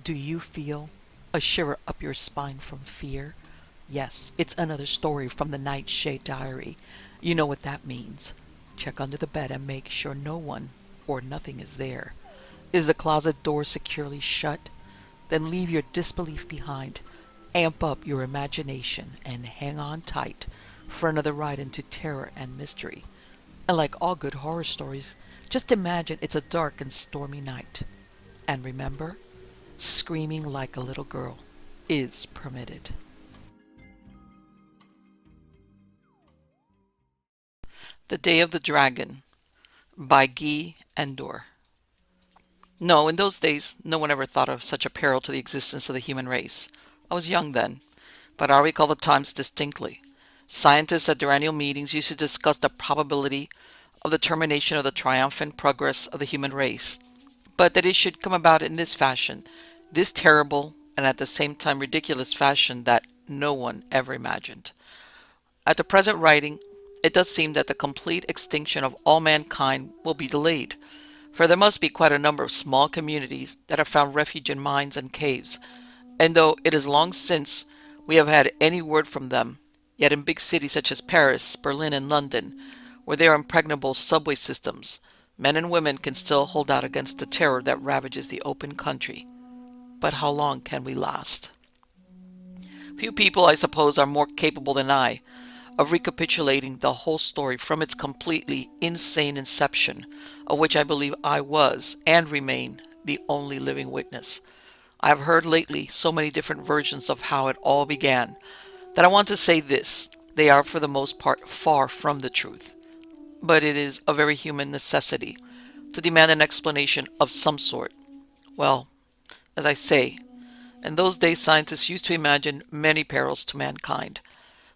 Do you feel a shiver up your spine from fear? Yes, it's another story from the Nightshade diary. You know what that means. Check under the bed and make sure no one or nothing is there. Is the closet door securely shut? Then leave your disbelief behind. Amp up your imagination and hang on tight for another ride into terror and mystery. And like all good horror stories, just imagine it's a dark and stormy night. And remember, screaming like a little girl is permitted. The Day of the Dragon by Guy Endore. No, in those days, no one ever thought of such a peril to the existence of the human race. I was young then, but I recall the times distinctly. Scientists at their annual meetings used to discuss the probability of the termination of the triumphant progress of the human race, but that it should come about in this fashion, this terrible and at the same time ridiculous fashion that no one ever imagined. At the present writing, it does seem that the complete extinction of all mankind will be delayed, for there must be quite a number of small communities that have found refuge in mines and caves, and though it is long since we have had any word from them, yet in big cities such as Paris, Berlin, and London, where there are impregnable subway systems, men and women can still hold out against the terror that ravages the open country. But how long can we last? Few people, I suppose, are more capable than I of recapitulating the whole story from its completely insane inception, of which I believe I was, and remain, the only living witness. I have heard lately so many different versions of how it all began, that I want to say this: they are for the most part far from the truth. But it is a very human necessity to demand an explanation of some sort. Well, as I say, in those days scientists used to imagine many perils to mankind.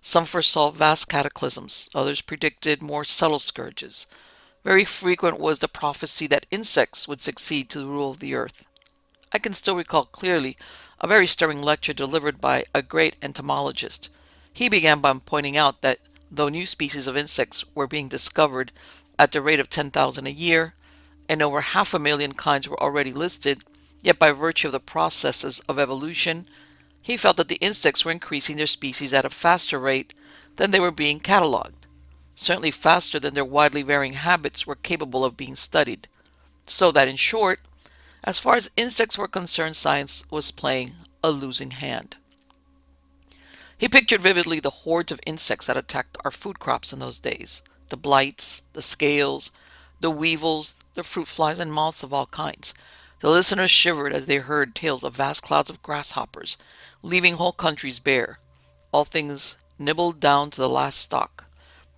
Some foresaw vast cataclysms, others predicted more subtle scourges. Very frequent was the prophecy that insects would succeed to the rule of the earth. I can still recall clearly a very stirring lecture delivered by a great entomologist. He began by pointing out that though new species of insects were being discovered at the rate of 10,000 a year, and over 500,000 kinds were already listed, yet by virtue of the processes of evolution, he felt that the insects were increasing their species at a faster rate than they were being catalogued, certainly faster than their widely varying habits were capable of being studied. So that, in short, as far as insects were concerned, science was playing a losing hand. He pictured vividly the hordes of insects that attacked our food crops in those days: the blights, the scales, the weevils, the fruit flies, and moths of all kinds. The listeners shivered as they heard tales of vast clouds of grasshoppers, leaving whole countries bare, all things nibbled down to the last stalk.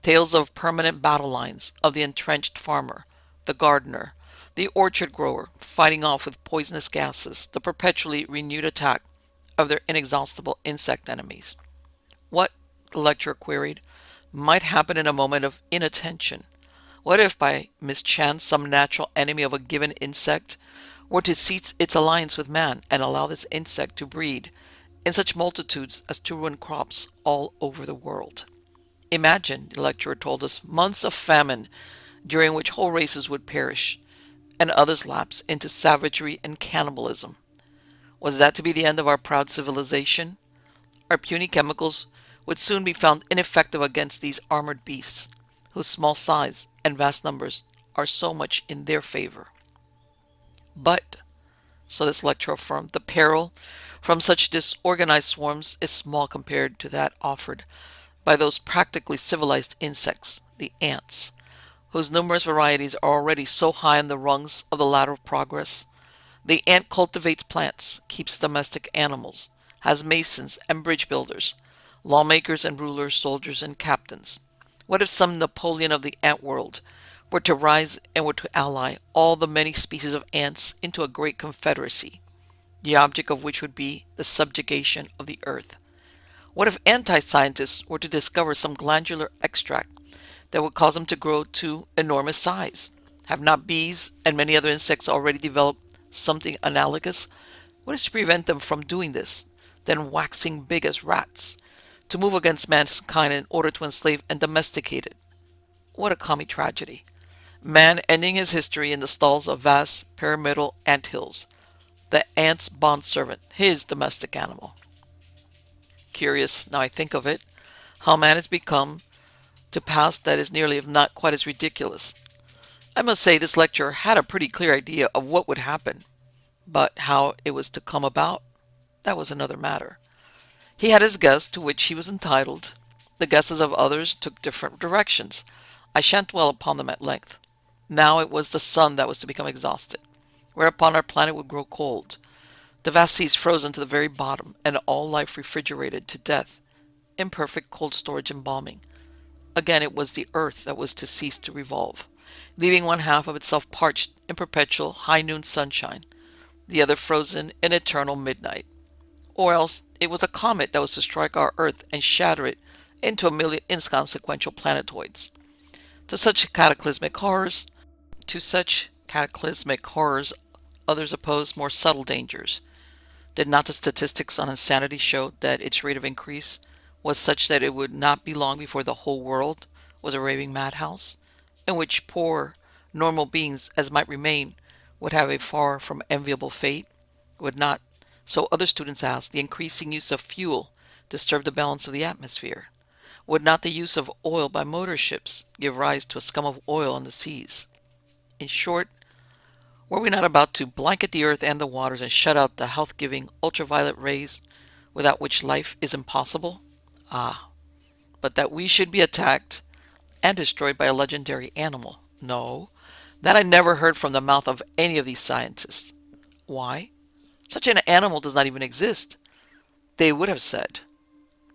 Tales of permanent battle lines, of the entrenched farmer, the gardener, the orchard grower, fighting off with poisonous gases the perpetually renewed attack of their inexhaustible insect enemies. What, the lecturer queried, might happen in a moment of inattention? What if, by mischance, some natural enemy of a given insect were to cease its alliance with man and allow this insect to breed in such multitudes as to ruin crops all over the world? Imagine, the lecturer told us, months of famine during which whole races would perish, and others lapse into savagery and cannibalism. Was that to be the end of our proud civilization? Our puny chemicals would soon be found ineffective against these armored beasts, whose small size and vast numbers are so much in their favor. But, so this lecturer affirmed, the peril from such disorganized swarms is small compared to that offered by those practically civilized insects, the ants, whose numerous varieties are already so high on the rungs of the ladder of progress. The ant cultivates plants, keeps domestic animals, has masons and bridge builders, lawmakers and rulers, soldiers and captains. What if some Napoleon of the ant world were to rise and were to ally all the many species of ants into a great confederacy, the object of which would be the subjugation of the earth? What if anti-scientists were to discover some glandular extract that would cause them to grow to enormous size? Have not bees and many other insects already developed something analogous? What is to prevent them from doing this, then waxing big as rats, to move against mankind in order to enslave and domesticate it? What a comic tragedy! Man ending his history in the stalls of vast pyramidal ant hills. The ant's bondservant, his domestic animal. Curious, now I think of it, how man has become to pass that is nearly if not quite as ridiculous. I must say this lecturer had a pretty clear idea of what would happen, but how it was to come about, that was another matter. He had his guess to which he was entitled. The guesses of others took different directions. I shan't dwell upon them at length. Now it was the sun that was to become exhausted, whereupon our planet would grow cold, the vast seas frozen to the very bottom, and all life refrigerated to death, imperfect cold storage embalming. Again it was the earth that was to cease to revolve, leaving one half of itself parched in perpetual high noon sunshine, the other frozen in eternal midnight. Or else it was a comet that was to strike our earth and shatter it into a million inconsequential planetoids. To such cataclysmic horrors, to such cataclysmic horrors, others opposed more subtle dangers. Did not the statistics on insanity show that its rate of increase was such that it would not be long before the whole world was a raving madhouse, in which poor, normal beings as might remain would have a far from enviable fate? Would not, so other students asked, the increasing use of fuel disturb the balance of the atmosphere? Would not the use of oil by motor ships give rise to a scum of oil on the seas? In short, were we not about to blanket the earth and the waters and shut out the health-giving ultraviolet rays without which life is impossible? Ah, but that we should be attacked and destroyed by a legendary animal. No, that I never heard from the mouth of any of these scientists. Why? Such an animal does not even exist. They would have said.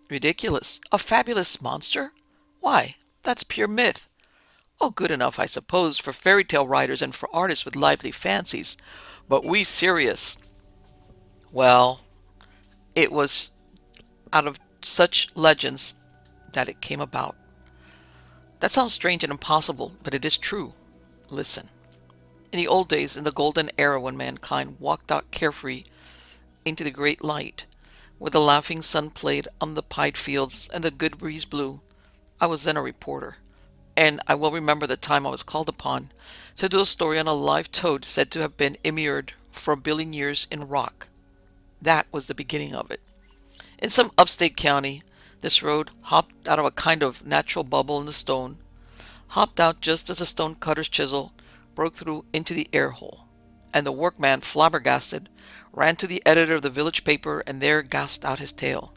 Ridiculous. A fabulous monster? Why, that's pure myth. Oh, good enough, I suppose, for fairy tale writers and for artists with lively fancies. But we serious. Well, it was out of such legends that it came about. That sounds strange and impossible, but it is true. Listen. In the old days, in the golden era when mankind walked out carefree into the great light, where the laughing sun played on the pied fields and the good breeze blew, I was then a reporter, and I will remember the time I was called upon to do a story on a live toad said to have been immured for 1 billion years in rock. That was the beginning of it. In some upstate county, this road hopped out of a kind of natural bubble in the stone, hopped out just as a stone cutter's chisel broke through into the air hole, and the workman, flabbergasted, ran to the editor of the village paper and there gasped out his tale.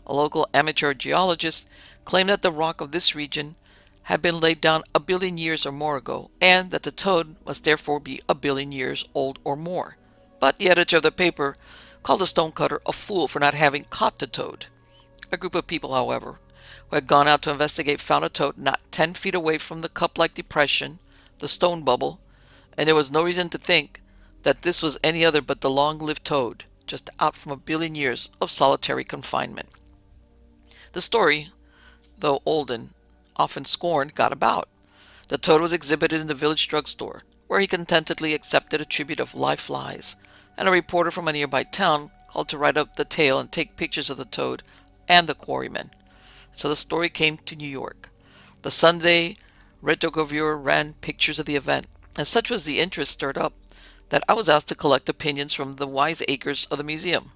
A local amateur geologist claimed that the rock of this region had been laid down 1 billion years or more ago, and that the toad must therefore be 1 billion years old or more. But the editor of the paper called the stonecutter a fool for not having caught the toad. A group of people, however, who had gone out to investigate found a toad not 10 feet away from the cup-like depression, the stone bubble, and there was no reason to think that this was any other but the long-lived toad, just out from 1 billion years of solitary confinement. The story, though old and often scorned, got about. The toad was exhibited in the village drugstore, where he contentedly accepted a tribute of live flies, and a reporter from a nearby town called to write up the tale and take pictures of the toad and the quarrymen. So the story came to New York. The Sunday retrogravure ran pictures of the event, and such was the interest stirred up that I was asked to collect opinions from the wiseacres of the museum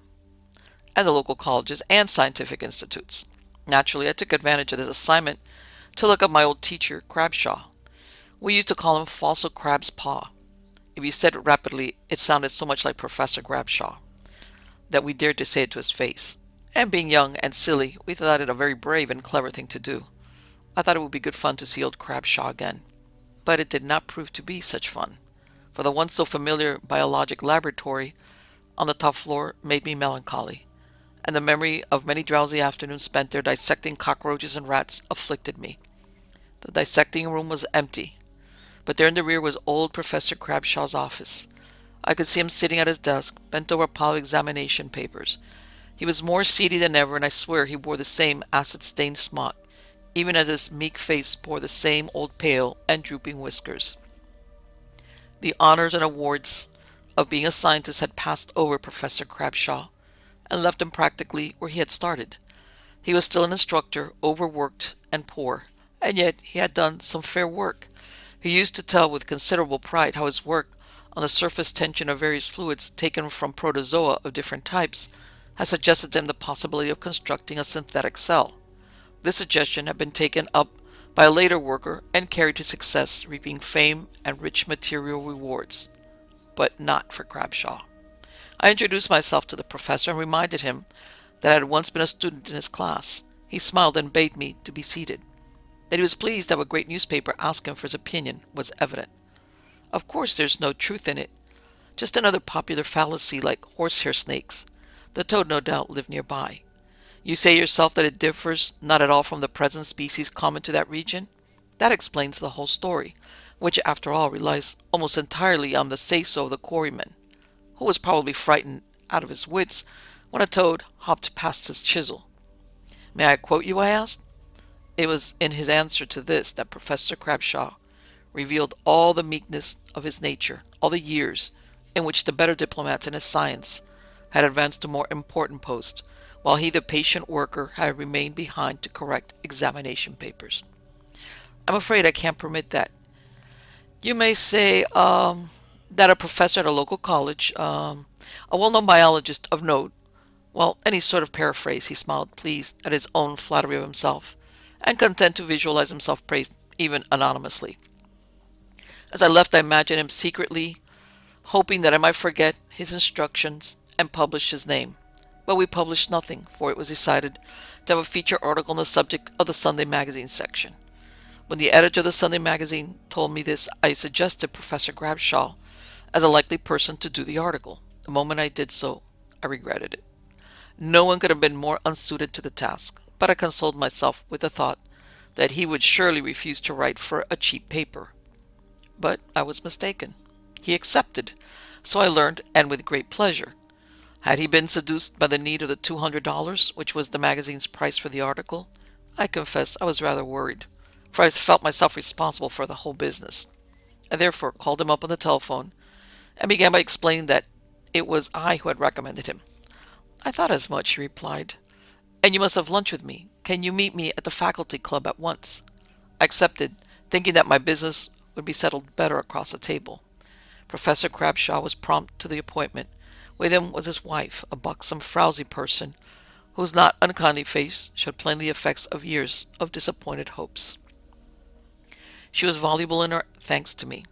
and the local colleges and scientific institutes. Naturally, I took advantage of this assignment to look up my old teacher, Crabshaw. We used to call him Fossil Crab's Paw. If you said it rapidly, it sounded so much like Professor Crabshaw that we dared to say it to his face. And being young and silly, we thought it a very brave and clever thing to do. I thought it would be good fun to see old Crabshaw again. But it did not prove to be such fun, for the once so familiar biologic laboratory on the top floor made me melancholy, and the memory of many drowsy afternoons spent there dissecting cockroaches and rats afflicted me. The dissecting room was empty, but there in the rear was old Professor Crabshaw's office. I could see him sitting at his desk, bent over a pile of examination papers. He was more seedy than ever, and I swear he wore the same acid-stained smock, even as his meek face bore the same old pale and drooping whiskers. The honors and awards of being a scientist had passed over Professor Crabshaw and left him practically where he had started. He was still an instructor, overworked and poor, and yet he had done some fair work. He used to tell with considerable pride how his work on the surface tension of various fluids taken from protozoa of different types had suggested to him the possibility of constructing a synthetic cell. This suggestion had been taken up by a later worker and carried to success, reaping fame and rich material rewards. But not for Crabshaw. I introduced myself to the professor and reminded him that I had once been a student in his class. He smiled and bade me to be seated. That he was pleased that a great newspaper asked him for his opinion was evident. Of course there's no truth in it. Just another popular fallacy like horsehair snakes. The toad no doubt lived nearby. You say yourself that it differs not at all from the present species common to that region? That explains the whole story, which after all relies almost entirely on the say-so of the quarryman, who was probably frightened out of his wits when a toad hopped past his chisel. May I quote you, I asked? It was in his answer to this that Professor Crabshaw revealed all the meekness of his nature, all the years in which the better diplomats in his science had advanced to more important posts, while he, the patient worker, had remained behind to correct examination papers. I'm afraid I can't permit that. You may say that a professor at a local college, a well-known biologist of note, well, any sort of paraphrase, he smiled, pleased at his own flattery of himself, and content to visualize himself praised even anonymously. As I left, I imagined him secretly hoping that I might forget his instructions and publish his name. But we published nothing, for it was decided to have a feature article on the subject of the Sunday magazine section. When the editor of the Sunday magazine told me this, I suggested Professor Crabshaw as a likely person to do the article. The moment I did so, I regretted it. No one could have been more unsuited to the task, but I consoled myself with the thought that he would surely refuse to write for a cheap paper. But I was mistaken. He accepted, so I learned, and with great pleasure. Had he been seduced by the need of the $200, which was the magazine's price for the article? I confess I was rather worried, for I felt myself responsible for the whole business. I therefore called him up on the telephone and began by explaining that it was I who had recommended him. I thought as much, he replied. And you must have lunch with me. Can you meet me at the faculty club at once? I accepted, thinking that my business would be settled better across the table. Professor Crabshaw was prompt to the appointment. With him was his wife, a buxom, frowsy person, whose not unkindly face showed plainly the effects of years of disappointed hopes. She was voluble in her thanks to me.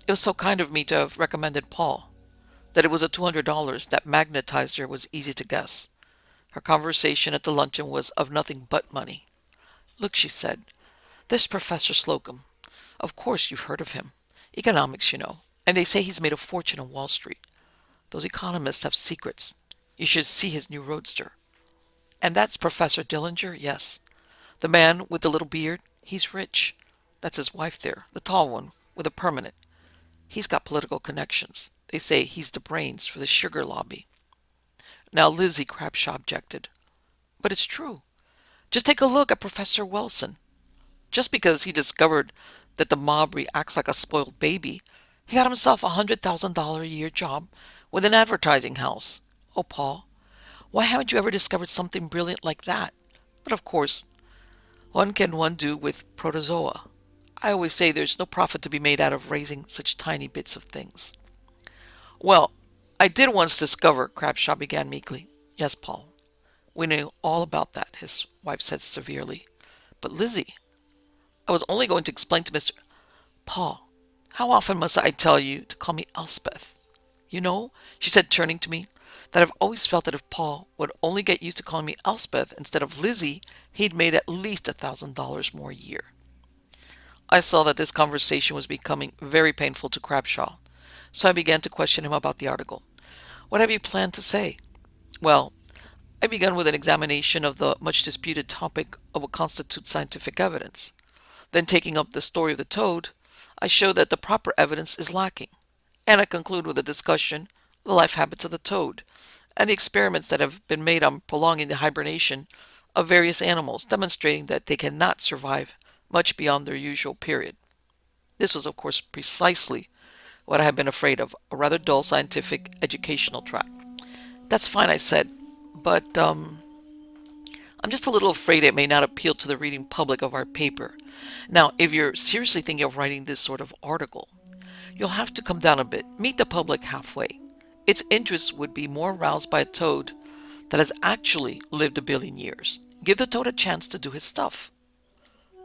It was so kind of me to have recommended Paul. That it was the $200 that magnetized her was easy to guess. Her conversation at the luncheon was of nothing but money. Look, she said, this Professor Slocum. Of course you've heard of him. Economics, you know. And they say he's made a fortune on Wall Street. Those economists have secrets. You should see his new roadster. And that's Professor Dillinger, yes. The man with the little beard, he's rich. That's his wife there, the tall one, with a permanent. He's got political connections. They say he's the brains for the sugar lobby. Now Lizzie, Crabshaw objected. But it's true. Just take a look at Professor Wilson. Just because he discovered that the mob reacts like a spoiled baby, he got himself a $100,000 a year job with an advertising house. Oh, Paul, why haven't you ever discovered something brilliant like that? But of course, what can one do with protozoa? I always say there's no profit to be made out of raising such tiny bits of things. Well, I did once discover, Crabshaw began meekly. Yes, Paul, we knew all about that, his wife said severely. But Lizzie, I was only going to explain to Mr. Paul, how often must I tell you to call me Elspeth? You know, she said, turning to me, that I've always felt that if Paul would only get used to calling me Elspeth instead of Lizzie, he'd made at least $1,000 more a year. I saw that this conversation was becoming very painful to Crabshaw, so I began to question him about the article. What have you planned to say? Well, I began with an examination of the much disputed topic of what constitutes scientific evidence. Then, taking up the story of the toad, I show that the proper evidence is lacking, and I conclude with a discussion of the life habits of the toad and the experiments that have been made on prolonging the hibernation of various animals, demonstrating that they cannot survive much beyond their usual period. This was, of course, precisely what I had been afraid of, a rather dull scientific educational track. That's fine, I said, but I'm just a little afraid it may not appeal to the reading public of our paper. Now, if you're seriously thinking of writing this sort of article, You'll have to come down a bit, meet the public halfway. Its interest would be more aroused by a toad that has actually lived 1 billion years. Give the toad a chance to do his stuff.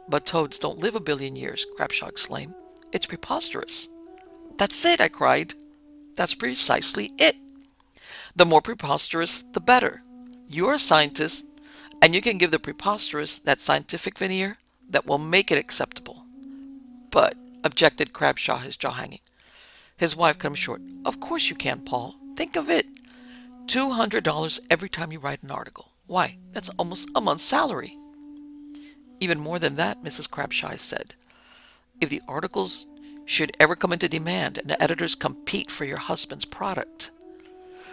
But toads don't live 1 billion years, Crabshaw exclaimed. It's preposterous. That's it, I cried. That's precisely it. The more preposterous, the better. You're a scientist, and you can give the preposterous that scientific veneer that will make it acceptable. But, objected Crabshaw, his jaw hanging. His wife cut him short. Of course you can, Paul. Think of it. $200 every time you write an article. Why, that's almost a month's salary. Even more than that, Mrs. Crabshaw said. If the articles should ever come into demand and the editors compete for your husband's product.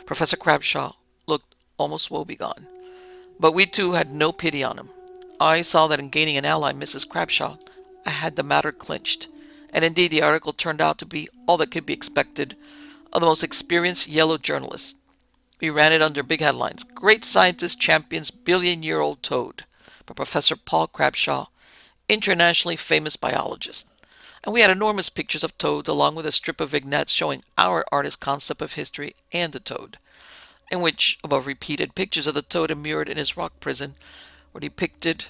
Professor Crabshaw looked almost woebegone. But we two had no pity on him. I saw that in gaining an ally, Mrs. Crabshaw, I had the matter clinched. And indeed the article turned out to be all that could be expected of the most experienced yellow journalist. We ran it under big headlines. Great scientist champions billion-year-old toad by Professor Paul Crabshaw, internationally famous biologist. And we had enormous pictures of toads along with a strip of vignettes showing our artist's concept of history and the toad, in which, above repeated pictures of the toad immured in his rock prison, were depicted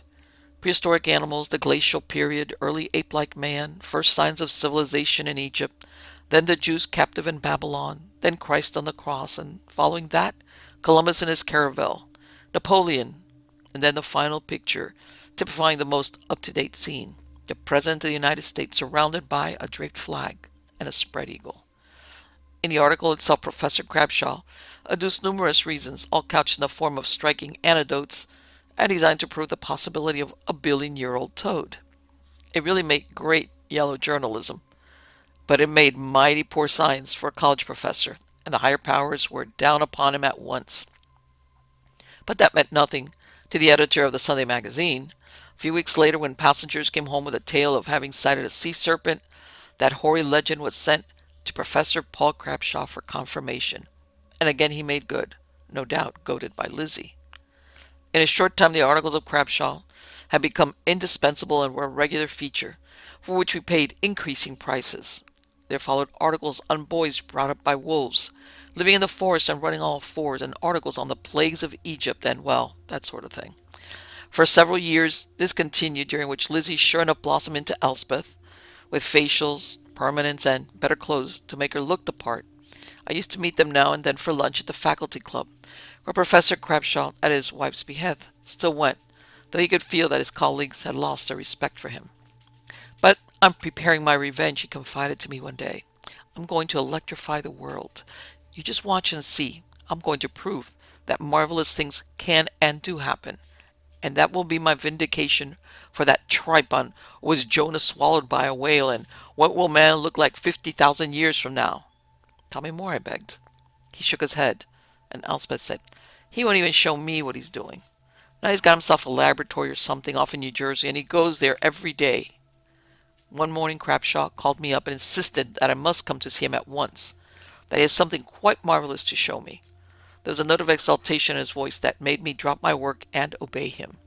prehistoric animals, the glacial period, early ape-like man, first signs of civilization in Egypt, then the Jews captive in Babylon, then Christ on the cross, and following that, Columbus and his caravel, Napoleon, and then the final picture, typifying the most up-to-date scene, the President of the United States surrounded by a draped flag and a spread eagle. In the article itself, Professor Crabshaw adduced numerous reasons, all couched in the form of striking anecdotes and designed to prove the possibility of a billion-year-old toad. It really made great yellow journalism, but it made mighty poor science for a college professor, and the higher powers were down upon him at once. But that meant nothing to the editor of the Sunday magazine. A few weeks later, when passengers came home with a tale of having sighted a sea serpent, that hoary legend was sent to Professor Paul Crabshaw for confirmation. And again he made good, no doubt goaded by Lizzie. In a short time the articles of Crabshaw had become indispensable and were a regular feature, for which we paid increasing prices. There followed articles on boys brought up by wolves, living in the forest and running all fours, and articles on the plagues of Egypt and, well, that sort of thing. For several years this continued, during which Lizzie sure enough blossomed into Elspeth, with facials, permanents, and better clothes to make her look the part. I used to meet them now and then for lunch at the faculty club, where Professor Crabshaw, at his wife's behest, still went, though he could feel that his colleagues had lost their respect for him. But I'm preparing my revenge, he confided to me one day. I'm going to electrify the world. You just watch and see. I'm going to prove that marvelous things can and do happen. And that will be my vindication for that tripon. Was Jonah swallowed by a whale? And what will man look like 50,000 years from now? Tell me more, I begged. He shook his head, and Elspeth said, he won't even show me what he's doing. Now he's got himself a laboratory or something off in New Jersey, and he goes there every day. One morning Crabshaw called me up and insisted that I must come to see him at once, that he has something quite marvelous to show me. There was a note of exultation in his voice that made me drop my work and obey him.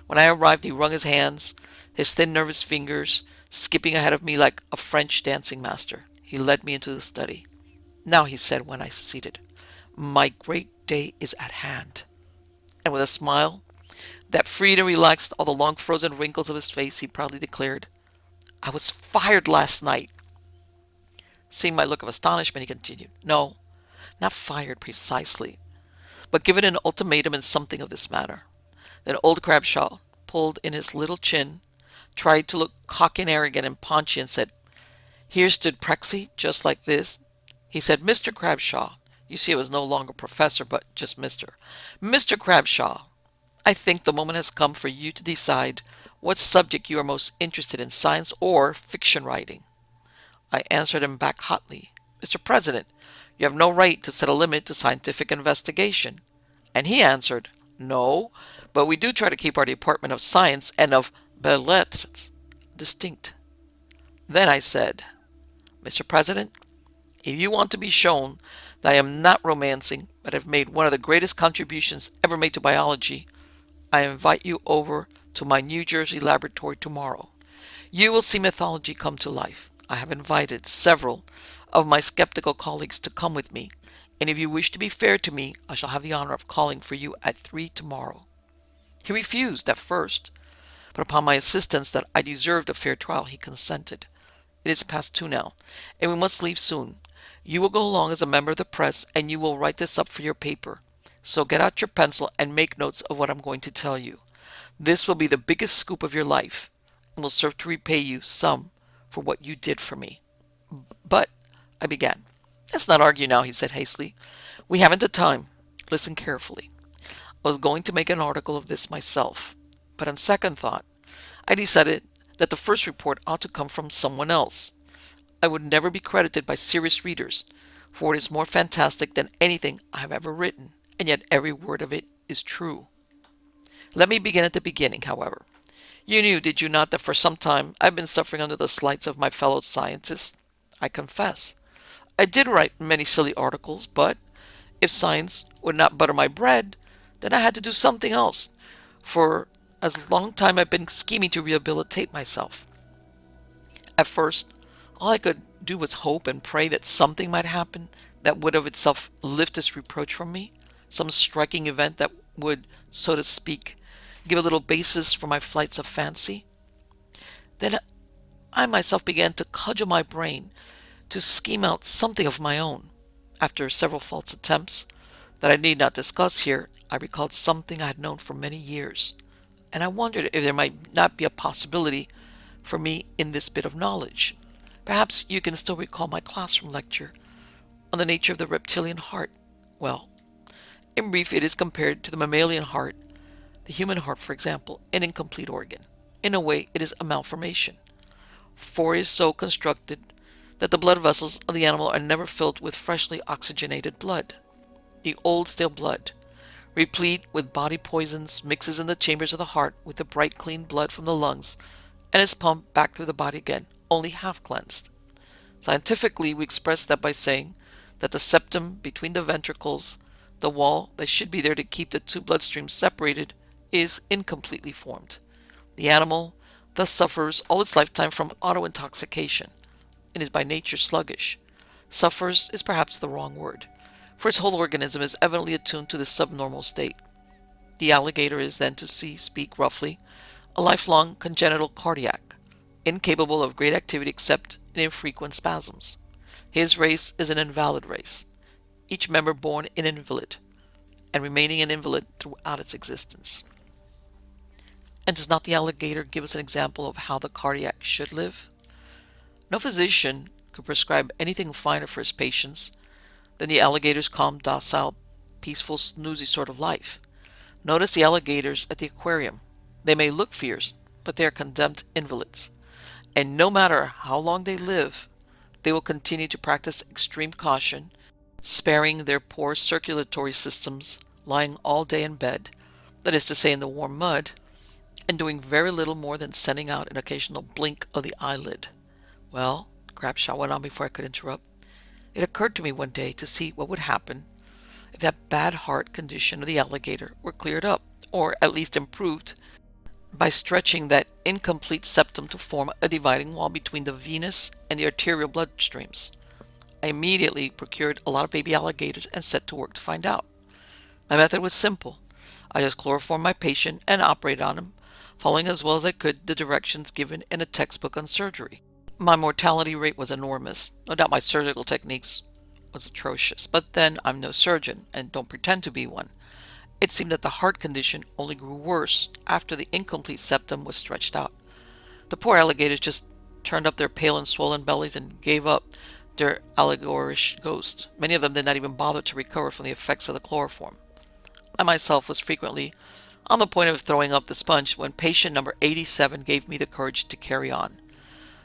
When I arrived, he wrung his hands, his thin nervous fingers skipping ahead of me like a French dancing master. He led me into the study. Now, he said when I seated, my great day is at hand. And with a smile that freed and relaxed all the long frozen wrinkles of his face, he proudly declared, I was fired last night. Seeing my look of astonishment, he continued, no, not fired precisely, but given an ultimatum in something of this manner. Then old Crabshaw pulled in his little chin, tried to look cocky and arrogant and paunchy, and said, here stood Prexy, just like this. He said, Mr. Crabshaw. You see, it was no longer Professor, but just Mr. Mr. Crabshaw, I think the moment has come for you to decide what subject you are most interested in, science or fiction writing. I answered him back hotly, Mr. President, you have no right to set a limit to scientific investigation. And he answered, no, but we do try to keep our Department of Science and of Belles Lettres distinct. Then I said, Mr. President, if you want to be shown that I am not romancing, but have made one of the greatest contributions ever made to biology, I invite you over to my New Jersey laboratory tomorrow. You will see mythology come to life. I have invited several of my skeptical colleagues to come with me, and if you wish to be fair to me, I shall have the honor of calling for you at 3 tomorrow. He refused at first, but upon my insistence that I deserved a fair trial, he consented. It is past 2 now, and we must leave soon. You will go along as a member of the press, and you will write this up for your paper. So get out your pencil and make notes of what I'm going to tell you. This will be the biggest scoop of your life, and will serve to repay you some for what you did for me. But, I began. Let's not argue now, he said hastily. We haven't the time. Listen carefully. I was going to make an article of this myself, but on second thought, I decided that the first report ought to come from someone else. I would never be credited by serious readers, for it is more fantastic than anything I have ever written, and yet every word of it is true. Let me begin at the beginning, however. You knew, did you not, that for some time I've been suffering under the slights of my fellow scientists? I confess. I did write many silly articles, but if science would not butter my bread, then I had to do something else. For as long time I've been scheming to rehabilitate myself. At first, all I could do was hope and pray that something might happen that would of itself lift this reproach from me, some striking event that would, so to speak, give a little basis for my flights of fancy. Then I myself began to cudgel my brain to scheme out something of my own. After several false attempts that I need not discuss here, I recalled something I had known for many years, and I wondered if there might not be a possibility for me in this bit of knowledge. Perhaps you can still recall my classroom lecture on the nature of the reptilian heart. Well, in brief, it is compared to the mammalian heart, the human heart, for example, an incomplete organ. In a way, it is a malformation, for it is so constructed that the blood vessels of the animal are never filled with freshly oxygenated blood. The old stale blood, replete with body poisons, mixes in the chambers of the heart with the bright clean blood from the lungs and is pumped back through the body again, only half cleansed. Scientifically, we express that by saying that the septum between the ventricles, the wall that should be there to keep the two blood streams separated, is incompletely formed. The animal thus suffers all its lifetime from auto-intoxication and is by nature sluggish. Suffers is perhaps the wrong word, for its whole organism is evidently attuned to this subnormal state. The alligator is then, to speak roughly, a lifelong congenital cardiac, incapable of great activity except in infrequent spasms. His race is an invalid race, each member born an invalid, and remaining an invalid throughout its existence. And does not the alligator give us an example of how the cardiac should live? No physician could prescribe anything finer for his patients than the alligator's calm, docile, peaceful, snoozy sort of life. Notice the alligators at the aquarium. They may look fierce, but they are condemned invalids, and no matter how long they live, they will continue to practice extreme caution, sparing their poor circulatory systems, lying all day in bed, that is to say in the warm mud, and doing very little more than sending out an occasional blink of the eyelid. Well, Crabshaw went on before I could interrupt, it occurred to me one day to see what would happen if that bad heart condition of the alligator were cleared up, or at least improved, by stretching that incomplete septum to form a dividing wall between the venous and the arterial blood streams. I immediately procured a lot of baby alligators and set to work to find out. My method was simple. I just chloroformed my patient and operated on him, following as well as I could the directions given in a textbook on surgery. My mortality rate was enormous. No doubt my surgical techniques was atrocious, but then I'm no surgeon and don't pretend to be one. It seemed that the heart condition only grew worse after the incomplete septum was stretched out. The poor alligators just turned up their pale and swollen bellies and gave up their alligorish ghost. Many of them did not even bother to recover from the effects of the chloroform. I myself was frequently on the point of throwing up the sponge when patient number 87 gave me the courage to carry on.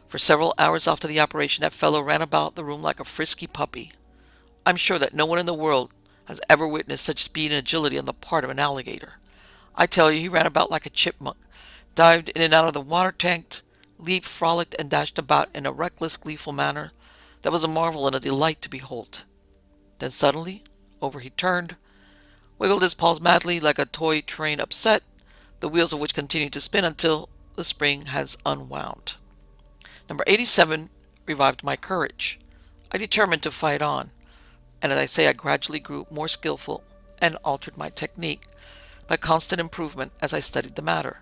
For several hours after the operation, that fellow ran about the room like a frisky puppy. I'm sure that no one in the world has ever witnessed such speed and agility on the part of an alligator. I tell you, he ran about like a chipmunk, dived in and out of the water tank, leaped, frolicked, and dashed about in a reckless, gleeful manner that was a marvel and a delight to behold. Then suddenly, over he turned, wiggled his paws madly like a toy train upset, the wheels of which continued to spin until the spring has unwound. Number 87 revived my courage. I determined to fight on, and as I say, I gradually grew more skillful and altered my technique by constant improvement as I studied the matter.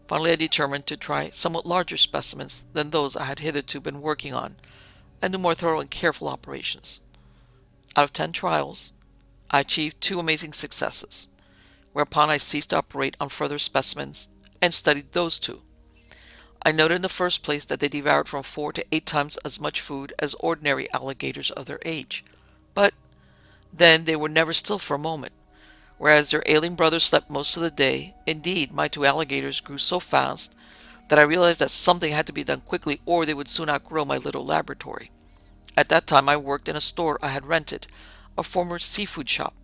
Finally, I determined to try somewhat larger specimens than those I had hitherto been working on and do more thorough and careful operations. Out of 10 trials, I achieved 2 amazing successes, whereupon I ceased to operate on further specimens and studied those 2. I noted in the first place that they devoured from 4 to 8 times as much food as ordinary alligators of their age. But then they were never still for a moment, whereas their ailing brothers slept most of the day. Indeed, my 2 alligators grew so fast that I realized that something had to be done quickly or they would soon outgrow my little laboratory. At that time I worked in a store I had rented, a former seafood shop,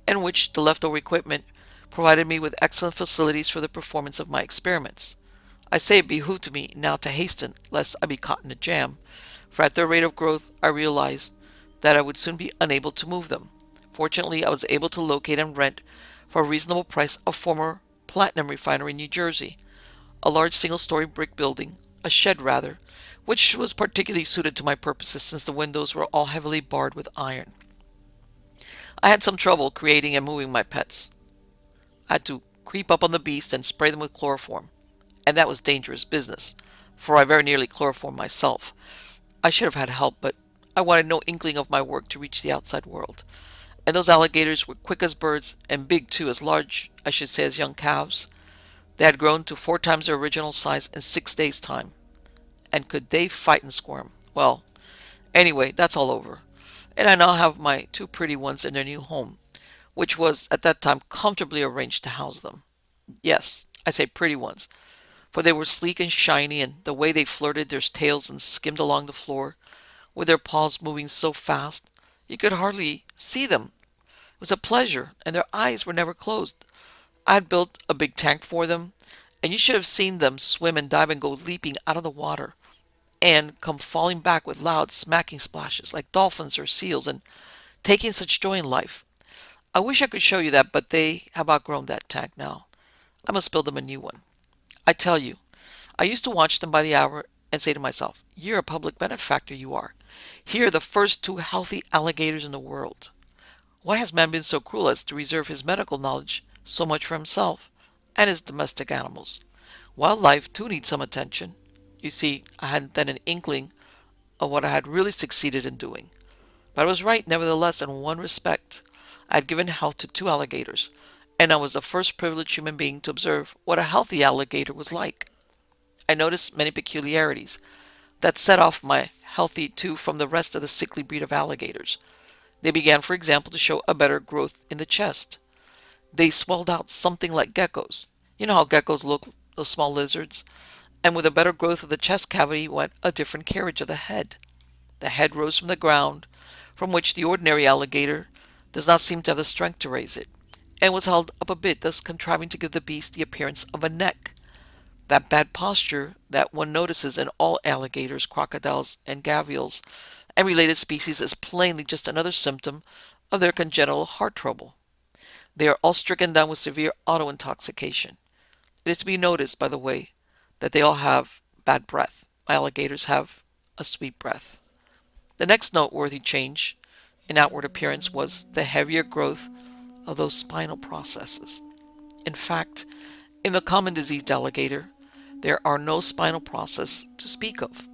in which the leftover equipment provided me with excellent facilities for the performance of my experiments. I say it behooved me now to hasten, lest I be caught in a jam, for at their rate of growth I realized that I would soon be unable to move them. Fortunately, I was able to locate and rent for a reasonable price a former platinum refinery in New Jersey, a large single-story brick building, a shed rather, which was particularly suited to my purposes since the windows were all heavily barred with iron. I had some trouble creating and moving my pets. I had to creep up on the beast and spray them with chloroform, and that was dangerous business, for I very nearly chloroformed myself. I should have had help, but I wanted no inkling of my work to reach the outside world. And those alligators were quick as birds, and big too, as large, I should say, as young calves. They had grown to 4 times their original size in 6 days' time. And could they fight and squirm? Well, anyway, that's all over. And I now have my 2 pretty ones in their new home, which was at that time comfortably arranged to house them. Yes, I say pretty ones, for they were sleek and shiny, and the way they flirted their tails and skimmed along the floor, with their paws moving so fast, you could hardly see them. It was a pleasure, and their eyes were never closed. I had built a big tank for them, and you should have seen them swim and dive and go leaping out of the water, and come falling back with loud smacking splashes like dolphins or seals, and taking such joy in life. I wish I could show you that, but they have outgrown that tank now. I must build them a new one. I tell you, I used to watch them by the hour and say to myself, "You're a public benefactor, you are. Here are the first 2 healthy alligators in the world. Why has man been so cruel as to reserve his medical knowledge so much for himself and his domestic animals? Wild life too needs some attention." You see, I hadn't then an inkling of what I had really succeeded in doing. But I was right nevertheless in one respect. I had given health to 2 alligators, and I was the first privileged human being to observe what a healthy alligator was like. I noticed many peculiarities that set off my healthy 2 from the rest of the sickly breed of alligators. They began, for example, to show a better growth in the chest. They swelled out something like geckos. You know how geckos look, those small lizards? And with a better growth of the chest cavity went a different carriage of the head. The head rose from the ground, from which the ordinary alligator does not seem to have the strength to raise it, and was held up a bit, thus contriving to give the beast the appearance of a neck. That bad posture that one notices in all alligators, crocodiles, and gavials, and related species is plainly just another symptom of their congenital heart trouble. They are all stricken down with severe auto-intoxication. It is to be noticed, by the way, that they all have bad breath. My alligators have a sweet breath. The next noteworthy change in outward appearance was the heavier growth of those spinal processes. In fact, in the common diseased alligator, there are no spinal process to speak of,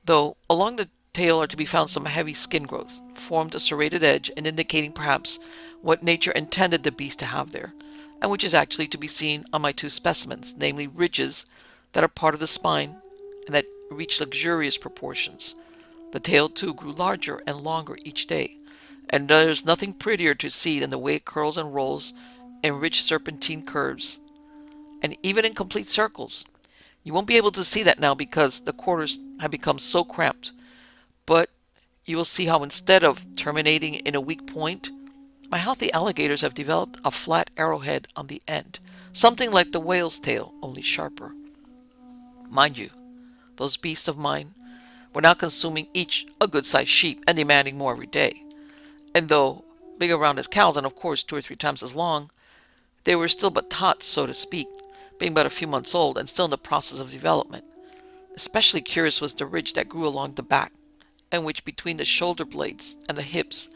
though along the tail are to be found some heavy skin growths, formed a serrated edge and indicating perhaps what nature intended the beast to have there, and which is actually to be seen on my 2 specimens, namely ridges that are part of the spine and that reach luxurious proportions. The tail, too, grew larger and longer each day, and there is nothing prettier to see than the way it curls and rolls in rich serpentine curves, and even in complete circles. You won't be able to see that now because the quarters have become so cramped, but you will see how instead of terminating in a weak point, my healthy alligators have developed a flat arrowhead on the end, something like the whale's tail, only sharper. Mind you, those beasts of mine were now consuming each a good-sized sheep and demanding more every day. And though big around as cows and of course 2 or 3 times as long, they were still but tots, so to speak, being but a few months old and still in the process of development. Especially curious was the ridge that grew along the back, and which between the shoulder blades and the hips,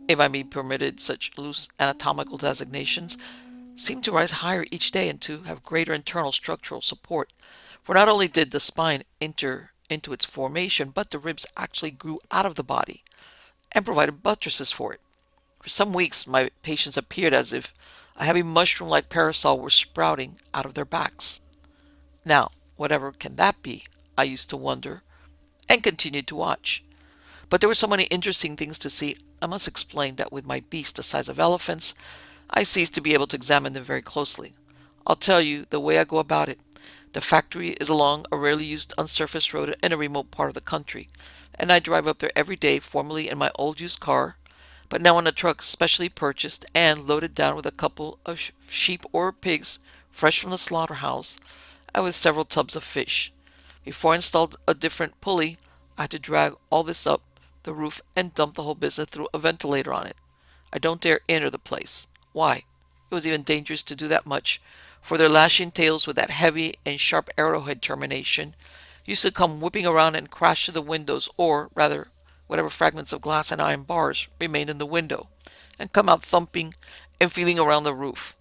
if I may be permitted such loose anatomical designations, seemed to rise higher each day and to have greater internal structural support. For not only did the spine enter into its formation, but the ribs actually grew out of the body and provided buttresses for it. For some weeks, my patients appeared as if a heavy mushroom-like parasol were sprouting out of their backs. Now, whatever can that be? I used to wonder, and continued to watch. But there were so many interesting things to see, I must explain that with my beasts the size of elephants, I ceased to be able to examine them very closely. I'll tell you the way I go about it. The factory is along a rarely used unsurfaced road in a remote part of the country, and I drive up there every day, formerly in my old used car, but now in a truck specially purchased and loaded down with a couple of sheep or pigs fresh from the slaughterhouse, and with several tubs of fish. Before I installed a different pulley, I had to drag all this up the roof and dump the whole business through a ventilator on it. I don't dare enter the place. Why? It was even dangerous to do that much, for their lashing tails with that heavy and sharp arrowhead termination used to come whipping around and crash through the windows, or rather, whatever fragments of glass and iron bars remained in the window, and come out thumping and feeling around the roof.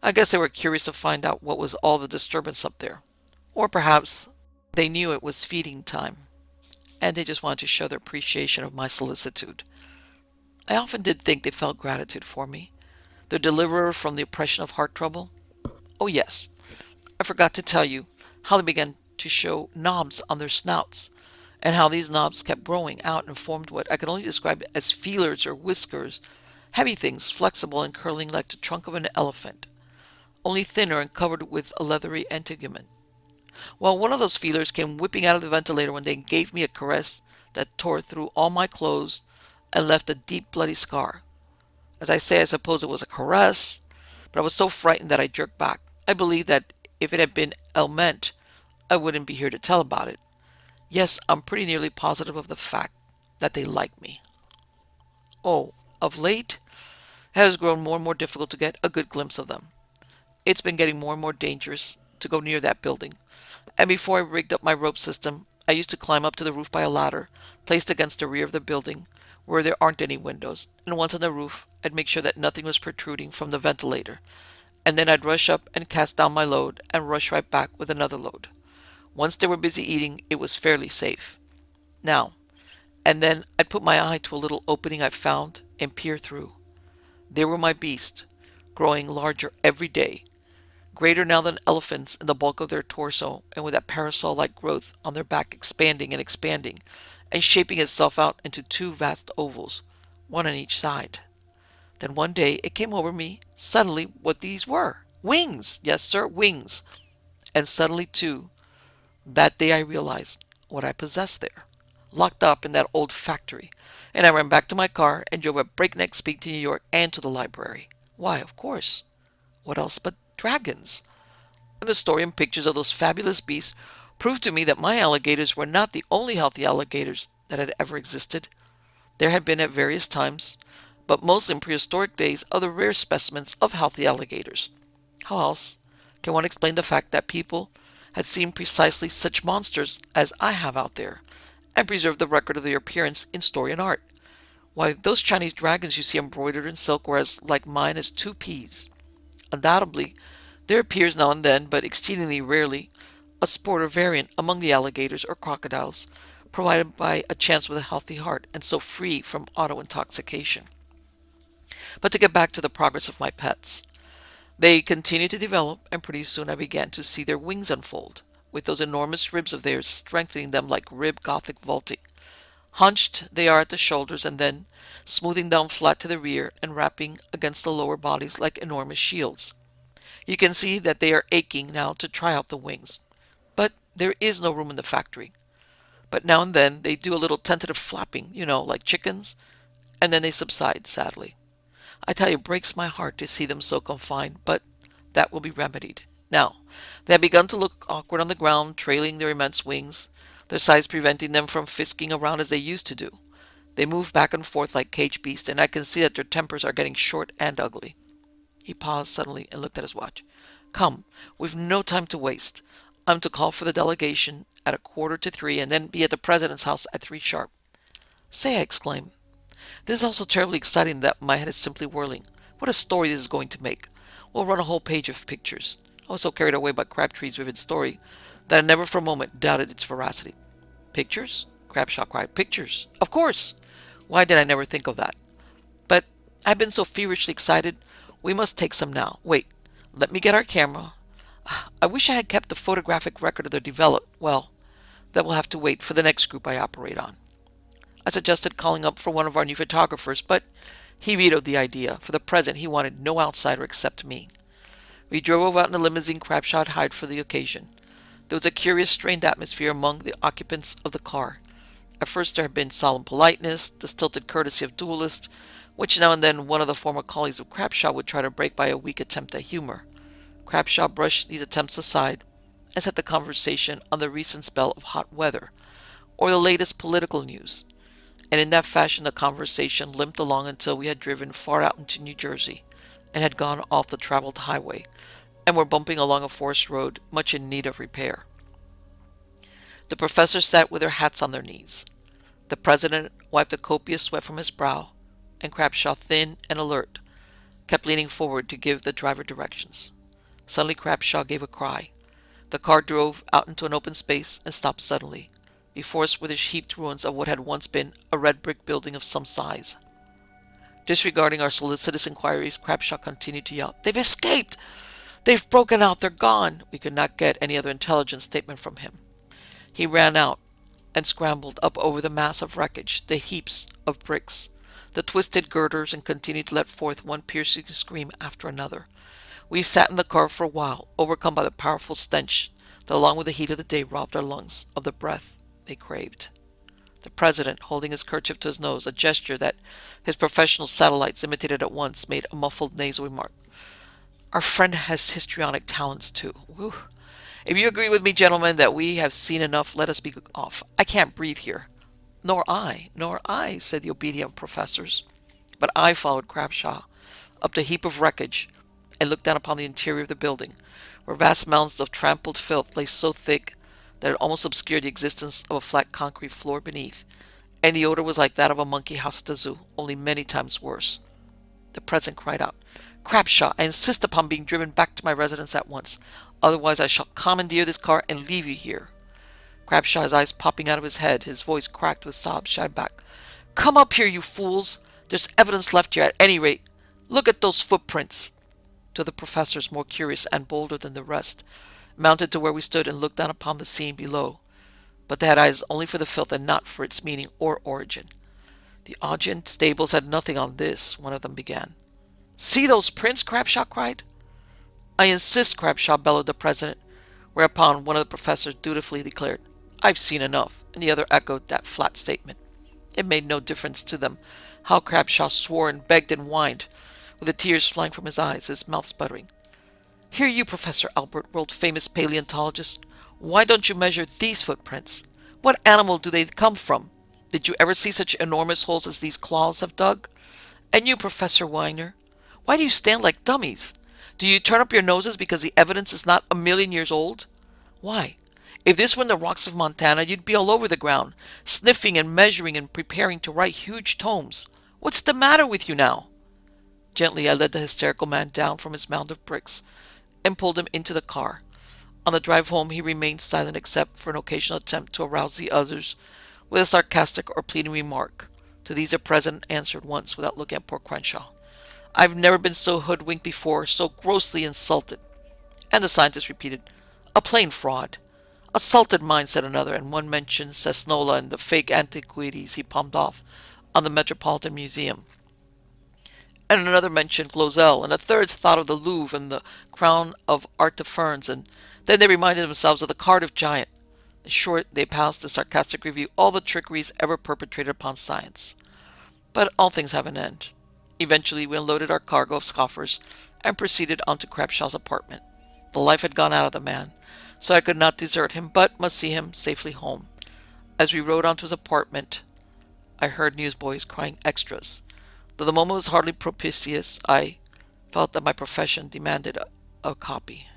I guess they were curious to find out what was all the disturbance up there. Or perhaps they knew it was feeding time, and they just wanted to show their appreciation of my solicitude. I often did think they felt gratitude for me, their deliverer from the oppression of heart trouble. Oh yes, I forgot to tell you how they began to show knobs on their snouts, and how these knobs kept growing out and formed what I can only describe as feelers or whiskers, heavy things, flexible and curling like the trunk of an elephant, only thinner and covered with a leathery integument. Well, one of those feelers came whipping out of the ventilator when they gave me a caress that tore through all my clothes and left a deep bloody scar. As I say, I suppose it was a caress, but I was so frightened that I jerked back. I believe that if it had been ill-meant, I wouldn't be here to tell about it. Yes, I'm pretty nearly positive of the fact that they like me. Oh, of late, it has grown more and more difficult to get a good glimpse of them. It's been getting more and more dangerous to go near that building. And before I rigged up my rope system, I used to climb up to the roof by a ladder placed against the rear of the building where there aren't any windows. And once on the roof, I'd make sure that nothing was protruding from the ventilator. And then I'd rush up and cast down my load and rush right back with another load. Once they were busy eating, it was fairly safe. Now, and then I'd put my eye to a little opening I found and peer through. There were my beasts, growing larger every day, greater now than elephants in the bulk of their torso, and with that parasol-like growth on their back expanding, and shaping itself out into two vast ovals, one on each side. Then one day it came over me suddenly what these were. Wings! Yes, sir, wings. And suddenly, too, that day I realized what I possessed there, locked up in that old factory, and I ran back to my car and drove at breakneck speed to New York and to the library. Why, of course. What else but dragons? And the story and pictures of those fabulous beasts proved to me that my alligators were not the only healthy alligators that had ever existed. There had been at various times, but mostly in prehistoric days, other rare specimens of healthy alligators. How else can one explain the fact that people had seen precisely such monsters as I have out there, and preserved the record of their appearance in story and art? Why, those Chinese dragons you see embroidered in silk were as like mine as two peas. Undoubtedly, there appears now and then, but exceedingly rarely, a sport or variant among the alligators or crocodiles, provided by a chance with a healthy heart, and so free from auto-intoxication. But to get back to the progress of my pets. They continued to develop, and pretty soon I began to see their wings unfold, with those enormous ribs of theirs strengthening them like rib Gothic vaulting. Hunched they are at the shoulders, and then smoothing down flat to the rear and wrapping against the lower bodies like enormous shields. You can see that they are aching now to try out the wings. But there is no room in the factory. But now and then they do a little tentative flapping, like chickens, and then they subside sadly. I tell you, it breaks my heart to see them so confined, but that will be remedied. Now, they have begun to look awkward on the ground, trailing their immense wings, their size preventing them from frisking around as they used to do. They move back and forth like caged beasts, and I can see that their tempers are getting short and ugly. He paused suddenly and looked at his watch. Come, we've no time to waste. I'm to call for the delegation at 2:45 and then be at the president's house at 3 sharp. Say, I exclaim. This is also terribly exciting that my head is simply whirling. What a story this is going to make. We'll run a whole page of pictures. I was so carried away by Crabtree's vivid story that I never for a moment doubted its veracity. Pictures? Crabshaw cried. Pictures. Of course. Why did I never think of that? But I've been so feverishly excited. We must take some now. Wait. Let me get our camera. I wish I had kept the photographic record of their development. Well, that will have to wait for the next group I operate on. I suggested calling up for one of our new photographers, but he vetoed the idea. For the present, he wanted no outsider except me. We drove out in a limousine Crabshaw had hired for the occasion. There was a curious, strained atmosphere among the occupants of the car. At first there had been solemn politeness, the stilted courtesy of duelists, which now and then one of the former colleagues of Crabshaw would try to break by a weak attempt at humor. Crabshaw brushed these attempts aside and set the conversation on the recent spell of hot weather, or the latest political news, and in that fashion the conversation limped along until we had driven far out into New Jersey and had gone off the traveled highway and were bumping along a forest road much in need of repair. The professors sat with their hats on their knees. The president wiped a copious sweat from his brow, and Crabshaw, thin and alert, kept leaning forward to give the driver directions. Suddenly Crabshaw gave a cry. The car drove out into an open space and stopped suddenly. Before us were the heaped ruins of what had once been a red brick building of some size. Disregarding our solicitous inquiries, Crabshaw continued to yell, "They've escaped! They've broken out! They're gone!" We could not get any other intelligent statement from him. He ran out and scrambled up over the mass of wreckage, the heaps of bricks, the twisted girders, and continued to let forth one piercing scream after another. We sat in the car for a while, overcome by the powerful stench that, along with the heat of the day, robbed our lungs of the breath they craved. The president, holding his kerchief to his nose, a gesture that his professional satellites imitated at once, made a muffled nasal remark. Our friend has histrionic talents, too. Whew. If you agree with me, gentlemen, that we have seen enough, let us be off. I can't breathe here. Nor I, said the obedient professors. But I followed Crabshaw up the heap of wreckage and looked down upon the interior of the building, where vast mounds of trampled filth lay so thick that it almost obscured the existence of a flat concrete floor beneath, and the odor was like that of a monkey house at the zoo, only many times worse. The president cried out, "Crabshaw, I insist upon being driven back to my residence at once. Otherwise I shall commandeer this car and leave you here." Crabshaw, his eyes popping out of his head, his voice cracked with sobs, shouted back, "Come up here, you fools! There's evidence left here at any rate. Look at those footprints." Two of the professors, more curious and bolder than the rest, mounted to where we stood and looked down upon the scene below. But they had eyes only for the filth and not for its meaning or origin. "The Augean stables had nothing on this," one of them began. "See those prints?" Crabshaw cried. "I insist," Crabshaw bellowed the president, whereupon one of the professors dutifully declared, "I've seen enough," and the other echoed that flat statement. It made no difference to them how Crabshaw swore and begged and whined, with the tears flying from his eyes, his mouth sputtering. "Here you, Professor Albert, world-famous paleontologist, why don't you measure these footprints? What animal do they come from? Did you ever see such enormous holes as these claws have dug? And you, Professor Weiner, why do you stand like dummies? Do you turn up your noses because the evidence is not 1,000,000 years old? Why, if this were in the rocks of Montana, you'd be all over the ground, sniffing and measuring and preparing to write huge tomes. What's the matter with you now?" Gently I led the hysterical man down from his mound of bricks and pulled him into the car. On the drive home he remained silent except for an occasional attempt to arouse the others with a sarcastic or pleading remark. To these the president answered once without looking at poor Crenshaw, "I've never been so hoodwinked before, so grossly insulted." And the scientist repeated, "A plain fraud." "A salted mind," said another, and one mentioned Cesnola and the fake antiquities he palmed off on the Metropolitan Museum. And another mentioned Glozell, and a third thought of the Louvre and the crown of Artefurns, and then they reminded themselves of the Cardiff giant. In short, they passed a sarcastic review all the trickeries ever perpetrated upon science. But all things have an end. Eventually we unloaded our cargo of scoffers and proceeded on to Crabshaw's apartment. The life had gone out of the man, so I could not desert him, but must see him safely home. As we rode on to his apartment, I heard newsboys crying extras. Though the moment was hardly propitious, I felt that my profession demanded a copy.